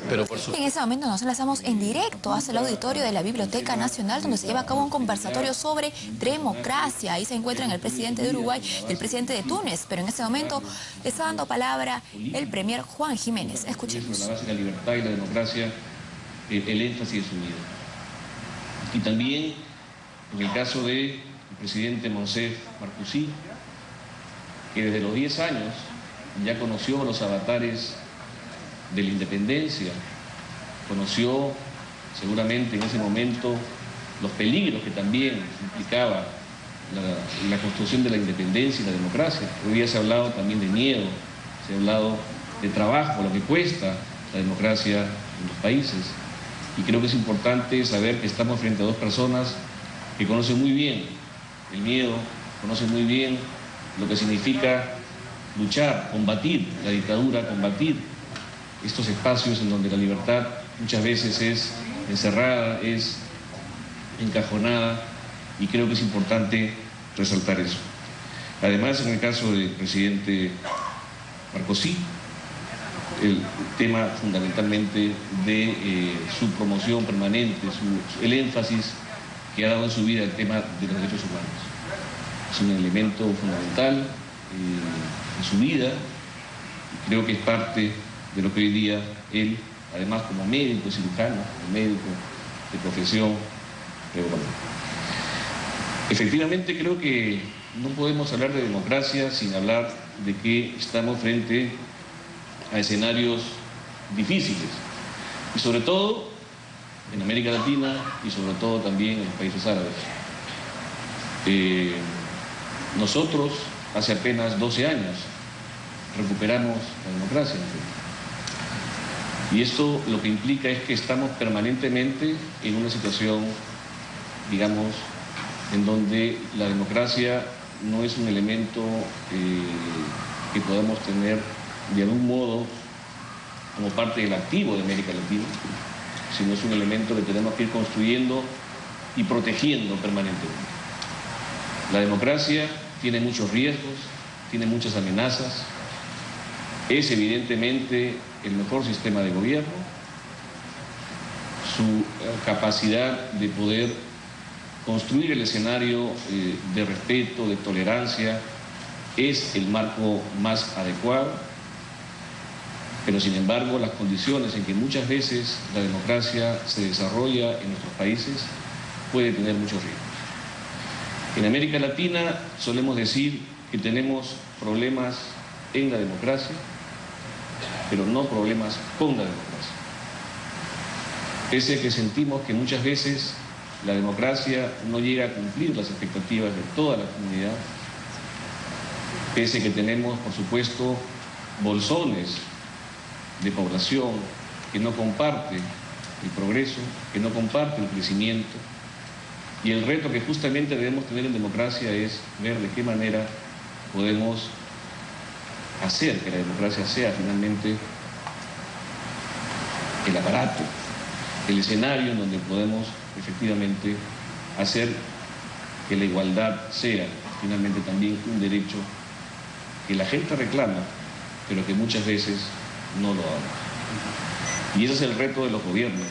Pero por su... En ese momento nos enlazamos en directo hacia el auditorio de la Biblioteca Nacional, donde se lleva a cabo un conversatorio sobre democracia. Ahí se encuentran el presidente de Uruguay y el presidente de Túnez, pero en ese momento está dando palabra el premier Juan Jiménez. Escuchemos. La base de la libertad y la democracia, el énfasis de su vida. Y también en el caso del presidente Moncef Marcusí, que desde los 10 años ya conoció los avatares de la independencia, conoció seguramente en ese momento los peligros que también implicaba la construcción de la independencia y la democracia. Hoy día se ha hablado también de miedo, se ha hablado de trabajo, lo que cuesta la democracia en los países. Y creo que es importante saber que estamos frente a dos personas que conocen muy bien el miedo, conocen muy bien lo que significa luchar, combatir la dictadura, combatir estos espacios en donde la libertad muchas veces es encerrada, es encajonada, y creo que es importante resaltar eso. Además, en el caso del presidente Marcosí, el tema fundamentalmente de su promoción permanente, el énfasis que ha dado en su vida el tema de los derechos humanos. Es un elemento fundamental en su vida, y creo que es parte de lo que hoy día él, además como médico, cirujano, como médico de profesión, pregonó. Efectivamente creo que no podemos hablar de democracia sin hablar de que estamos frente a escenarios difíciles, y sobre todo en América Latina y sobre todo también en los países árabes. Nosotros hace apenas 12 años recuperamos la democracia, y esto lo que implica es que estamos permanentemente en una situación, digamos, en donde la democracia no es un elemento que podamos tener de algún modo como parte del activo de América Latina, sino es un elemento que tenemos que ir construyendo y protegiendo permanentemente. La democracia tiene muchos riesgos, tiene muchas amenazas, es evidentemente el mejor sistema de gobierno, su capacidad de poder construir el escenario de respeto, de tolerancia, es el marco más adecuado, pero sin embargo las condiciones en que muchas veces la democracia se desarrolla en nuestros países puede tener muchos riesgos. En América Latina solemos decir que tenemos problemas en la democracia, pero no problemas con la democracia. Pese a que sentimos que muchas veces la democracia no llega a cumplir las expectativas de toda la comunidad, pese a que tenemos, por supuesto, bolsones de población que no comparte el progreso, que no comparte el crecimiento, y el reto que justamente debemos tener en democracia es ver de qué manera podemos hacer que la democracia sea finalmente el aparato, el escenario en donde podemos efectivamente hacer que la igualdad sea finalmente también un derecho que la gente reclama, pero que muchas veces no lo damos. Y ese es el reto de los gobiernos,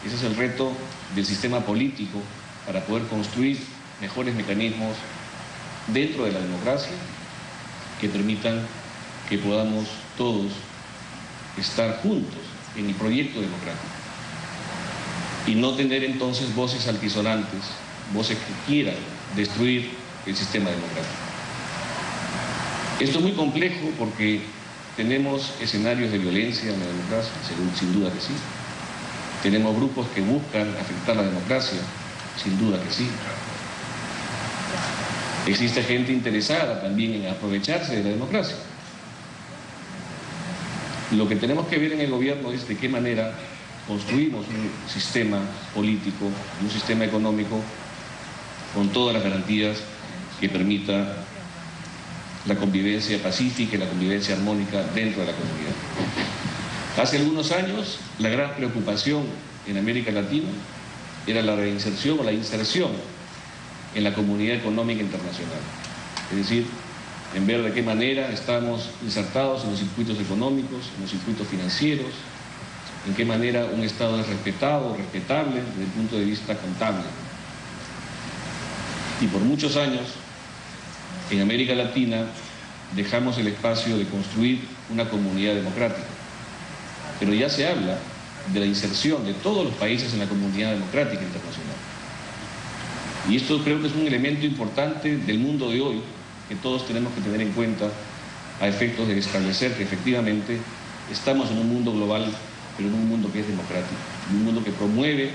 ese es el reto del sistema político para poder construir mejores mecanismos dentro de la democracia que permitan que podamos todos estar juntos en el proyecto democrático y no tener entonces voces altisonantes, voces que quieran destruir el sistema democrático. Esto es muy complejo porque tenemos escenarios de violencia en la democracia, sin duda que sí. Tenemos grupos que buscan afectar la democracia, sin duda que sí. Existe gente interesada también en aprovecharse de la democracia. Lo que tenemos que ver en el gobierno es de qué manera construimos un sistema político, un sistema económico con todas las garantías que permita la convivencia pacífica y la convivencia armónica dentro de la comunidad. Hace algunos años, la gran preocupación en América Latina era la reinserción o la inserción en la comunidad económica internacional. Es decir, en ver de qué manera estamos insertados en los circuitos económicos, en los circuitos financieros, en qué manera un Estado es respetado, respetable desde el punto de vista contable. Y por muchos años, en América Latina, dejamos el espacio de construir una comunidad democrática. Pero ya se habla de la inserción de todos los países en la comunidad democrática internacional. Y esto creo que es un elemento importante del mundo de hoy que todos tenemos que tener en cuenta a efectos de establecer que efectivamente estamos en un mundo global, pero en un mundo que es democrático, en un mundo que promueve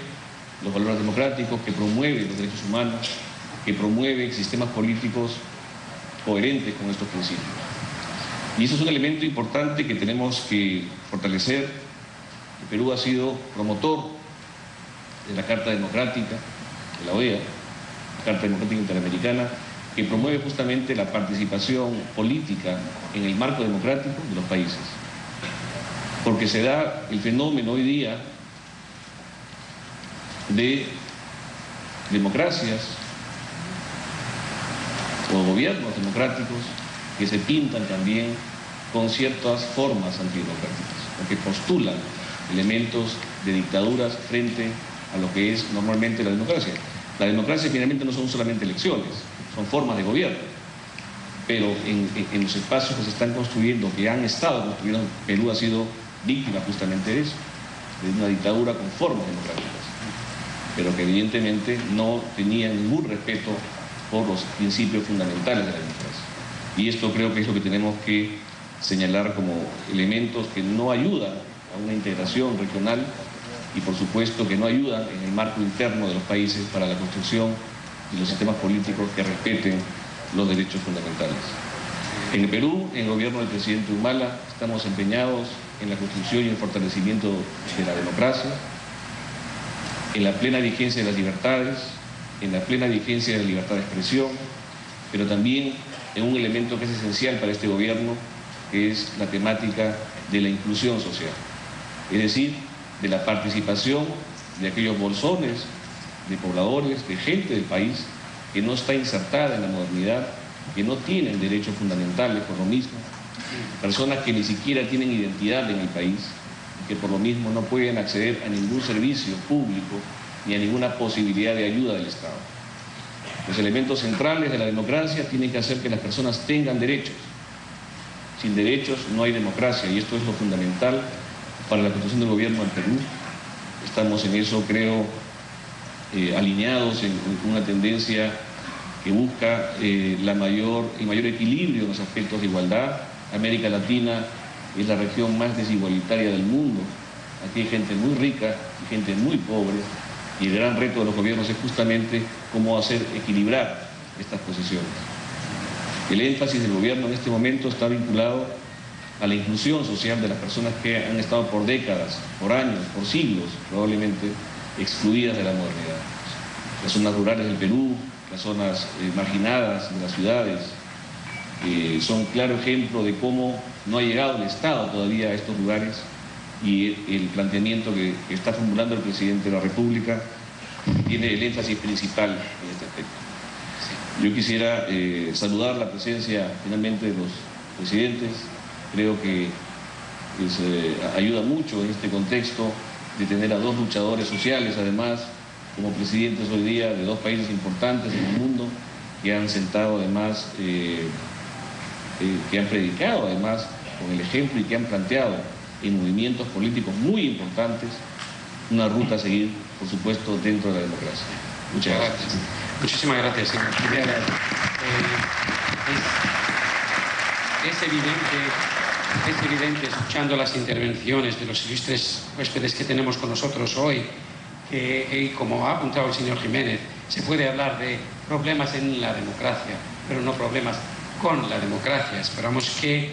los valores democráticos, que promueve los derechos humanos, que promueve sistemas políticos coherentes con estos principios. Y eso es un elemento importante que tenemos que fortalecer. El Perú ha sido promotor de la Carta Democrática de la OEA, la Carta Democrática Interamericana, que promueve justamente la participación política en el marco democrático de los países. Porque se da el fenómeno hoy día de democracias o gobiernos democráticos que se pintan también con ciertas formas antidemocráticas, o que postulan elementos de dictaduras frente a lo que es normalmente la democracia. La democracia finalmente no son solamente elecciones, son formas de gobierno, pero en los espacios que se están construyendo, que han estado construyendo, Perú ha sido víctima justamente de eso, de una dictadura con formas democráticas, pero que evidentemente no tenía ningún respeto por los principios fundamentales de la democracia. Y esto creo que es lo que tenemos que señalar como elementos que no ayudan a una integración regional y por supuesto que no ayudan en el marco interno de los países para la construcción de los sistemas políticos que respeten los derechos fundamentales. En el Perú, en el gobierno del presidente Humala, estamos empeñados en la construcción y el fortalecimiento de la democracia, en la plena vigencia de las libertades, en la plena vigencia de la libertad de expresión, pero también en un elemento que es esencial para este gobierno, que es la temática de la inclusión social, es decir, de la participación de aquellos bolsones, de pobladores, de gente del país que no está insertada en la modernidad, que no tienen derechos fundamentales por lo mismo, personas que ni siquiera tienen identidad en el país y que por lo mismo no pueden acceder a ningún servicio público ni a ninguna posibilidad de ayuda del Estado. Los elementos centrales de la democracia tienen que hacer que las personas tengan derechos. Sin derechos no hay democracia y esto es lo fundamental para la construcción del gobierno del Perú. Estamos en eso, creo, alineados en una tendencia que busca el mayor equilibrio en los aspectos de igualdad. América Latina es la región más desigualitaria del mundo. Aquí hay gente muy rica y gente muy pobre. Y el gran reto de los gobiernos es justamente cómo hacer equilibrar estas posiciones. El énfasis del gobierno en este momento está vinculado a la inclusión social de las personas que han estado por décadas, por años, por siglos, probablemente excluidas de la modernidad. Las zonas rurales del Perú, las zonas marginadas de las ciudades, son claro ejemplo de cómo no ha llegado el Estado todavía a estos lugares y el planteamiento que está formulando el presidente de la República tiene el énfasis principal en este aspecto. Yo quisiera saludar la presencia finalmente de los presidentes. Creo que ayuda mucho en este contexto de tener a dos luchadores sociales, además, como presidentes hoy día de dos países importantes en el mundo, que han sentado además, que han predicado además con el ejemplo y que han planteado en movimientos políticos muy importantes una ruta a seguir, por supuesto, dentro de la democracia. Muchas gracias. Muchísimas gracias, señor. Es evidente, escuchando las intervenciones de los ilustres huéspedes que tenemos con nosotros hoy, que, como ha apuntado el señor Jiménez, se puede hablar de problemas en la democracia, pero no problemas con la democracia. Esperamos que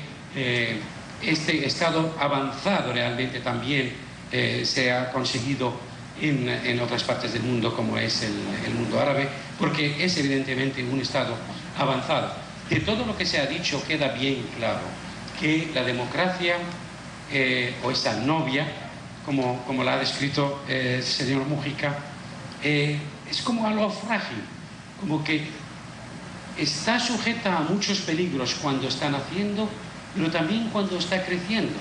este estado avanzado realmente también se ha conseguido en otras partes del mundo, como es el mundo árabe, porque es evidentemente un estado avanzado. De todo lo que se ha dicho queda bien claro que la democracia, o esa novia, como la ha descrito el señor Mújica, es como algo frágil, como que está sujeta a muchos peligros cuando está naciendo, pero también cuando está creciendo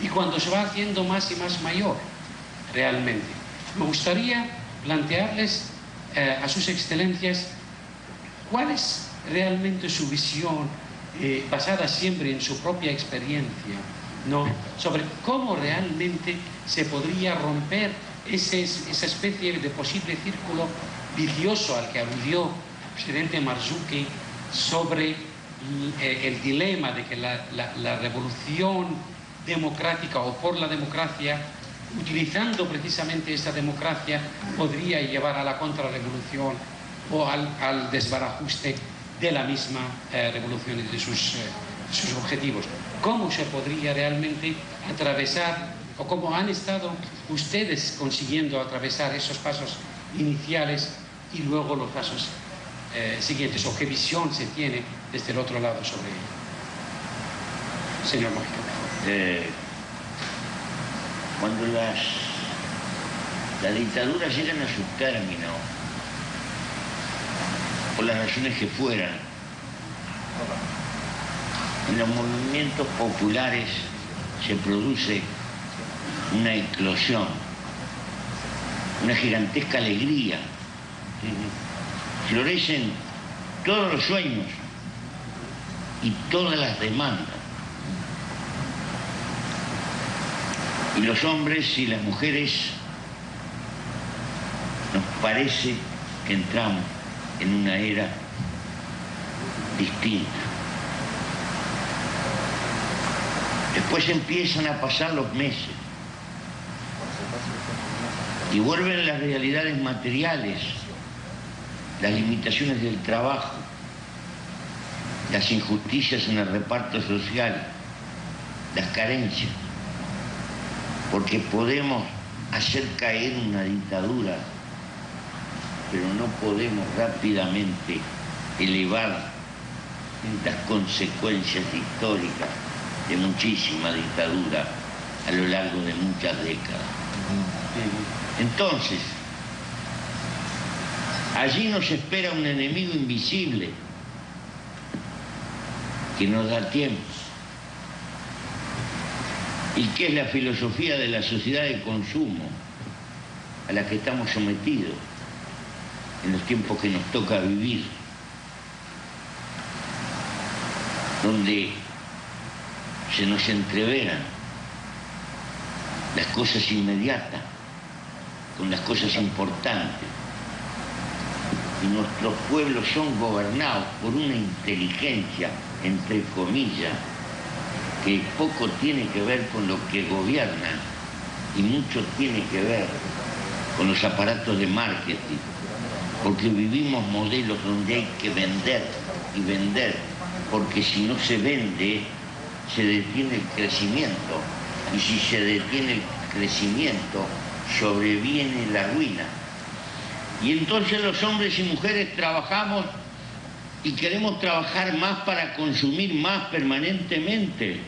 y cuando se va haciendo más y más mayor. realmente. Me gustaría plantearles a sus excelencias cuál es realmente su visión, basada siempre en su propia experiencia, ¿no?, sobre cómo realmente se podría romper esa especie de posible círculo vicioso al que aludió el presidente Marzuki sobre el dilema de que la revolución democrática o por la democracia, utilizando precisamente esa democracia, podría llevar a la contrarrevolución o al desbarajuste de la misma revolución y de sus objetivos. ¿Cómo se podría realmente atravesar, o cómo han estado ustedes consiguiendo atravesar esos pasos iniciales y luego los pasos siguientes, o qué visión se tiene desde el otro lado sobre ello? Señor Mojica. Cuando las dictaduras llegan a su término, por las razones que fueran, en los movimientos populares se produce una eclosión, una gigantesca alegría. Florecen todos los sueños y todas las demandas. Y los hombres y las mujeres nos parece que entramos en una era distinta. Después empiezan a pasar los meses y vuelven las realidades materiales, las limitaciones del trabajo, las injusticias en el reparto social, las carencias, porque podemos hacer caer una dictadura, pero no podemos rápidamente elevar las consecuencias históricas de muchísima dictadura a lo largo de muchas décadas. Entonces, allí nos espera un enemigo invisible que nos da tiempo y que es la filosofía de la sociedad de consumo a la que estamos sometidos en los tiempos que nos toca vivir, donde se nos entreveran las cosas inmediatas con las cosas importantes, y nuestros pueblos son gobernados por una inteligencia, entre comillas, que poco tiene que ver con lo que gobiernan y mucho tiene que ver con los aparatos de marketing, porque vivimos modelos donde hay que vender y vender, porque si no se vende, se detiene el crecimiento, y si se detiene el crecimiento, sobreviene la ruina. Y entonces los hombres y mujeres trabajamos y queremos trabajar más para consumir más permanentemente,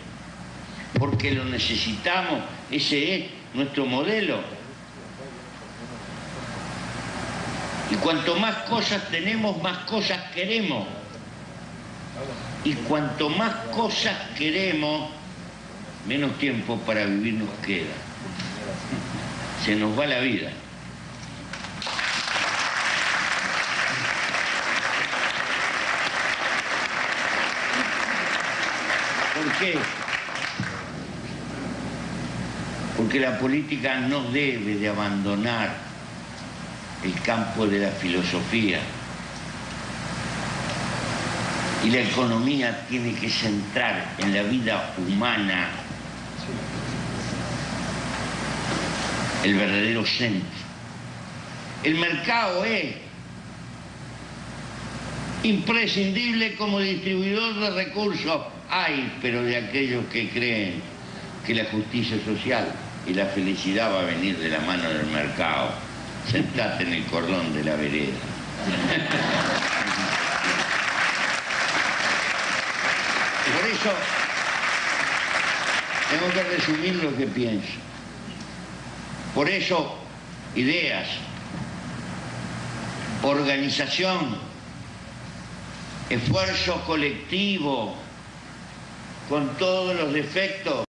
porque lo necesitamos, ese es nuestro modelo. Y cuanto más cosas tenemos, más cosas queremos. Y cuanto más cosas queremos, menos tiempo para vivir nos queda. Se nos va la vida. ¿Por qué? Porque la política no debe de abandonar el campo de la filosofía. Y la economía tiene que centrar en la vida humana el verdadero centro. El mercado es imprescindible como distribuidor de recursos. Hay, pero de aquellos que creen que la justicia social y la felicidad va a venir de la mano del mercado. Sentate en el cordón de la vereda. Por eso tengo que resumir lo que pienso. Por eso, ideas, organización, esfuerzo colectivo, con todos los defectos.